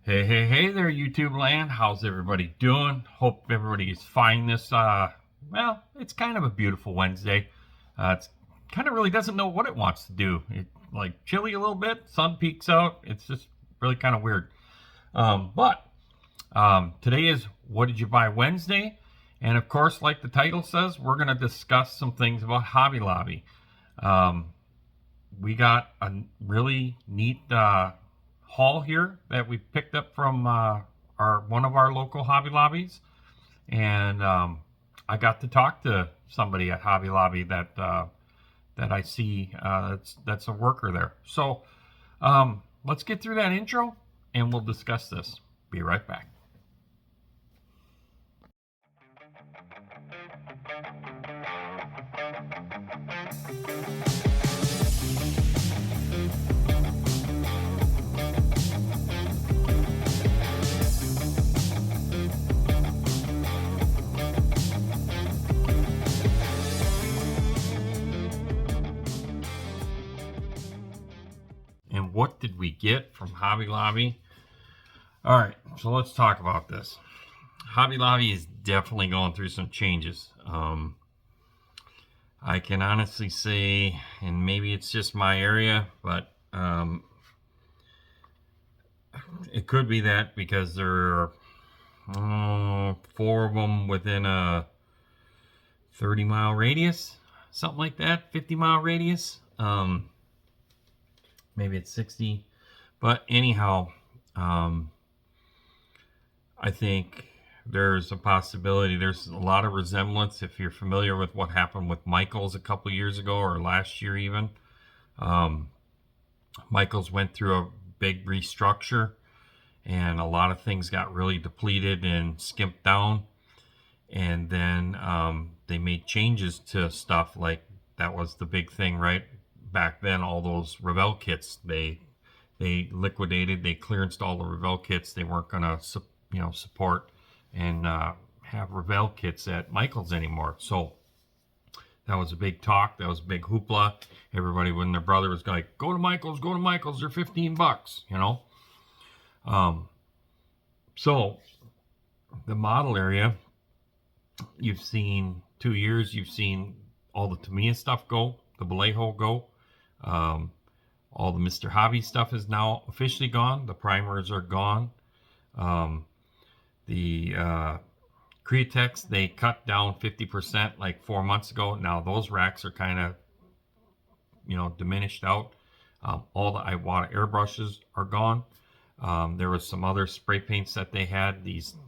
Hey there, YouTube land. How's everybody doing? Hope everybody is fine this, well, it's kind of a beautiful Wednesday. It's kind of really doesn't know what it wants to do. It like chilly a little bit, sun peeks out. It's just really kind of weird. But today is What Did You Buy Wednesday? And of course, like the title says, we're going to discuss some things about Hobby Lobby. Um, we got a really neat haul here that we picked up from one of our local Hobby Lobbies, and I got to talk to somebody at Hobby Lobby that I see that's a worker there. So let's get through that intro, and we'll discuss this. Be right back. And what did we get from Hobby Lobby? All right, so let's talk about this. Hobby Lobby is definitely going through some changes. I can honestly say, and maybe it's just my area, but it could be that because there are 4 of them within a 30-mile radius, something like that, 50-mile radius. Maybe it's 60, but anyhow, I think there's a possibility. There's a lot of resemblance if you're familiar with what happened with Michaels a couple years ago or last year even. Michaels went through a big restructure and a lot of things got really depleted and skimped down. And then they made changes to stuff, like that was the big thing right back then. All those Revell kits, they liquidated, they clearanced all the Revell kits. They weren't gonna support and have Revell kits at Michaels anymore. So that was a big talk. That was a big hoopla. Everybody, when their brother was like, go to Michaels, they're $15, So the model area, you've seen 2 years, you've seen all the Tamiya stuff go, the Vallejo go. All the Mr. Hobby stuff is now officially gone. The primers are gone. The Createx, they cut down 50% like 4 months ago. Now those racks are kind of, diminished out. All the Iwata airbrushes are gone. There was some other spray paints that they had.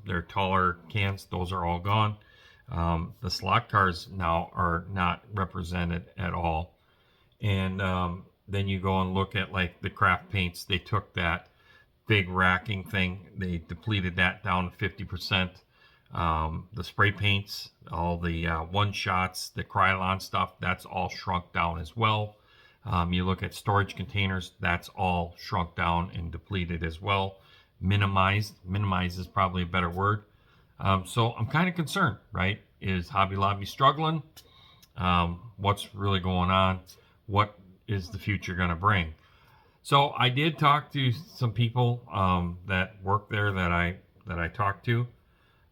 They're taller cans. Those are all gone. The slot cars now are not represented at all. And then you go and look at like the craft paints. They took that big racking thing, they depleted that down to 50%. The spray paints, all the one shots, the Krylon stuff, that's all shrunk down as well. You look at storage containers, that's all shrunk down and depleted as well. Minimized is probably a better word. So I'm kind of concerned, right? Is Hobby Lobby struggling? What's really going on? What is the future going to bring? So I did talk to some people that work there that I talk to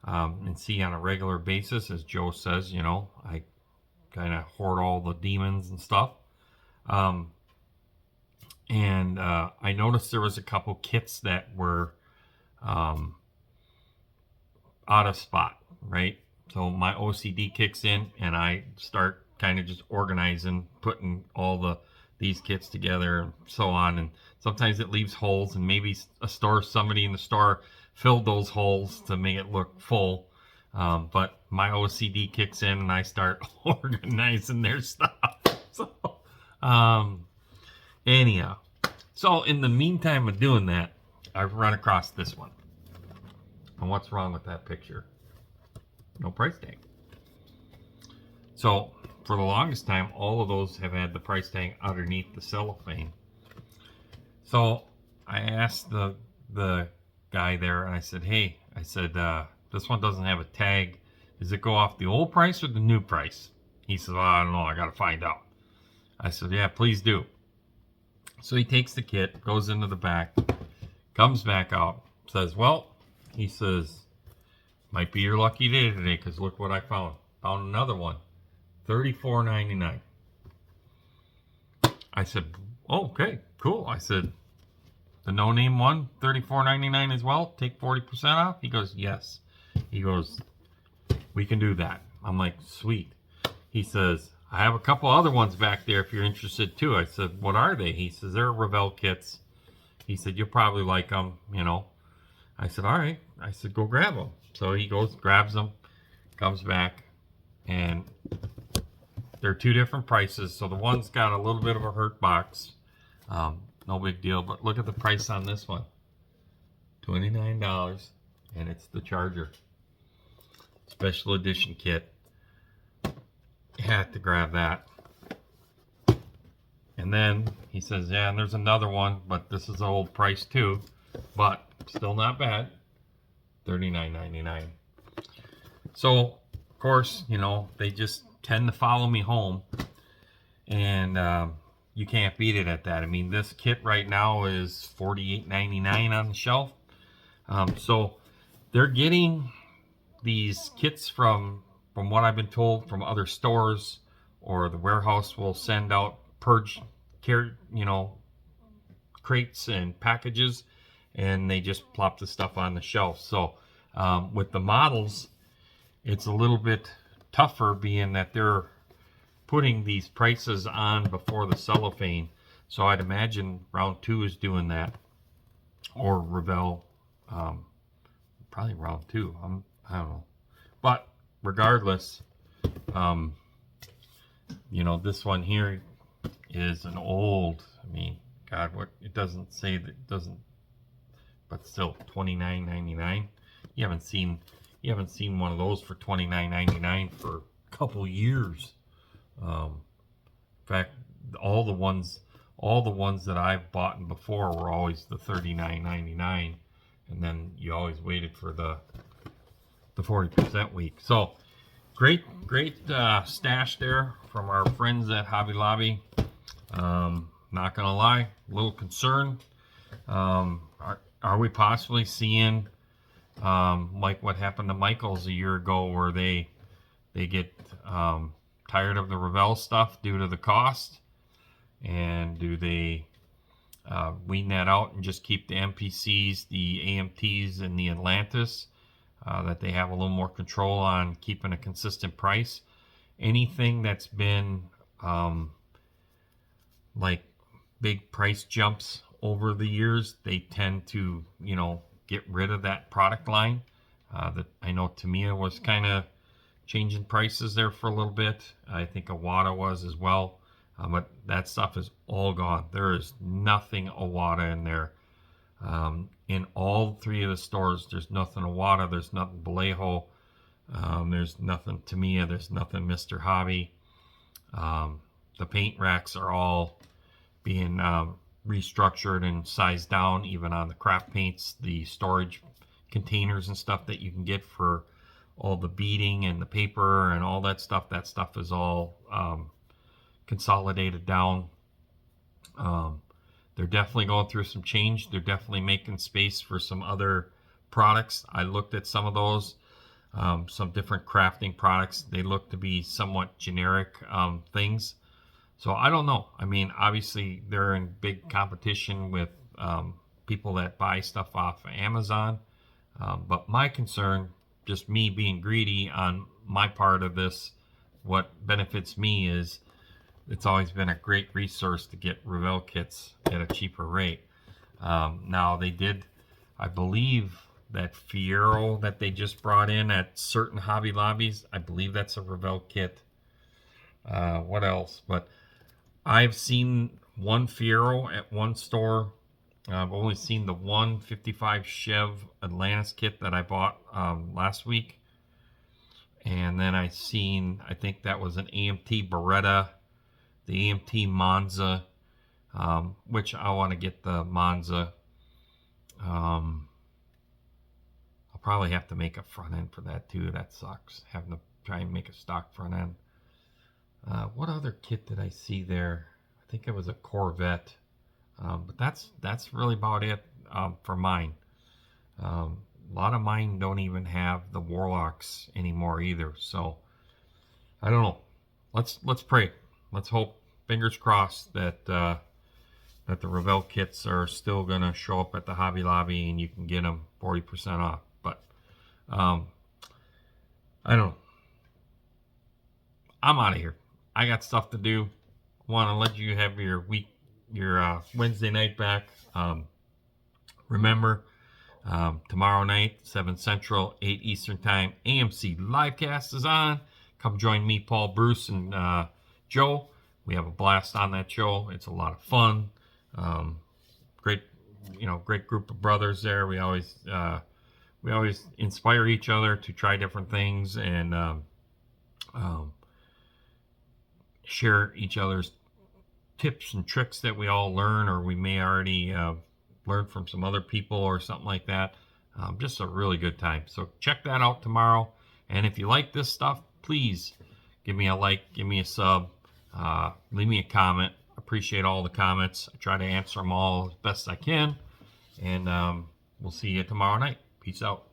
and see on a regular basis. As Joe says, I kind of hoard all the demons and stuff. And I noticed there was a couple kits that were out of spot, right? So my OCD kicks in and I start kind of just organizing, putting all these kits together and so on, and sometimes it leaves holes, and maybe somebody in the store filled those holes to make it look full, but my OCD kicks in and I start organizing their stuff. So anyhow, so in the meantime of doing that, I've run across this one. And what's wrong with that picture? No price tag. So for the longest time, all of those have had the price tag underneath the cellophane. So I asked the guy there, and I said, hey, this one doesn't have a tag. Does it go off the old price or the new price? He said, well, I don't know, I got to find out. I said, yeah, please do. So he takes the kit, goes into the back, comes back out, says, well, he says, might be your lucky day today because look what I found. Found another one, $34.99. I said, oh, okay, cool. I said, the no-name one, $34.99 as well. Take 40% off. He goes, yes. He goes, we can do that. I'm like, sweet. He says, I have a couple other ones back there if you're interested too. I said, what are they? He says, they're Revell kits. He said, you'll probably like them, you know. I said, all right. I said, go grab them. So he goes, grabs them, comes back, and they're two different prices. So the one's got a little bit of a hurt box. No big deal. But look at the price on this one. $29. And it's the charger. Special edition kit. Had to grab that. And then he says, yeah, and there's another one, but this is the old price too. But still not bad. $39.99. So, of course, you know, they just tend to follow me home. And you can't beat it at that. I mean, this kit right now is $48.99 on the shelf. So they're getting these kits from what I've been told, from other stores, or the warehouse will send out purge care, you know, crates and packages, and they just plop the stuff on the shelf. So with the models, it's a little bit tougher, being that they're putting these prices on before the cellophane. So I'd imagine round 2 is doing that, or Revell, probably round 2. I don't know, but regardless, you know, this one here is an old, I mean, God, what, it doesn't say that, it doesn't, but still $29.99. You haven't seen one of those for $29.99 for a couple years. In fact, all the ones that I've bought before were always the $39.99, and then you always waited for the 40% week. So great stash there from our friends at Hobby Lobby. Not gonna lie, a little concerned. Are we possibly seeing like what happened to Michaels a year ago, where they get tired of the Revell stuff due to the cost, and do they wean that out and just keep the MPCs, the AMTs, and the Atlantis, that they have a little more control on keeping a consistent price? Anything that's been like big price jumps over the years, they tend to, you know, get rid of that product line. That I know Tamiya was kind of changing prices there for a little bit. I think Iwata was as well. But that stuff is all gone. There is nothing Iwata in there. In all 3 of the stores, there's nothing Iwata, there's nothing Vallejo, there's nothing Tamiya, there's nothing Mr. Hobby. The paint racks are all being restructured and sized down, even on the craft paints, the storage containers and stuff that you can get for all the beading and the paper and all that stuff. That stuff is all consolidated down. They're definitely going through some change. They're definitely making space for some other products. I looked at some of those, some different crafting products. They look to be somewhat generic things. So I don't know. I mean, obviously they're in big competition with people that buy stuff off of Amazon. But my concern, just me being greedy on my part of this, what benefits me is it's always been a great resource to get Revell kits at a cheaper rate. Now they did, I believe, that Fiero that they just brought in at certain Hobby Lobbies, I believe that's a Revell kit. What else? But I've seen one Fiero at one store. I've only seen the 155 Chev Atlantis kit that I bought last week. And then I think that was an AMT Beretta, the AMT Monza, which I want to get the Monza. I'll probably have to make a front end for that too. That sucks, having to try and make a stock front end. What other kit did I see there? I think it was a Corvette. But that's really about it for mine. A lot of mine don't even have the Warlocks anymore either. So I don't know. Let's pray. Let's hope. Fingers crossed that that the Revell kits are still gonna show up at the Hobby Lobby and you can get them 40% off. But I don't know. I'm out of here. I got stuff to do. Want to let you have your Wednesday night back. Remember, tomorrow night, 7 Central, 8 Eastern Time, AMC Livecast is on. Come join me, Paul, Bruce, and Joe. We have a blast on that show. It's a lot of fun. Great, great group of brothers there. We always inspire each other to try different things and share each other's tips and tricks that we all learn, or we may already learn from some other people or something like that. Just a really good time. So check that out tomorrow. And if you like this stuff, please give me a like, give me a sub, leave me a comment. Appreciate all the comments. I try to answer them all as best I can. And we'll see you tomorrow night. Peace out.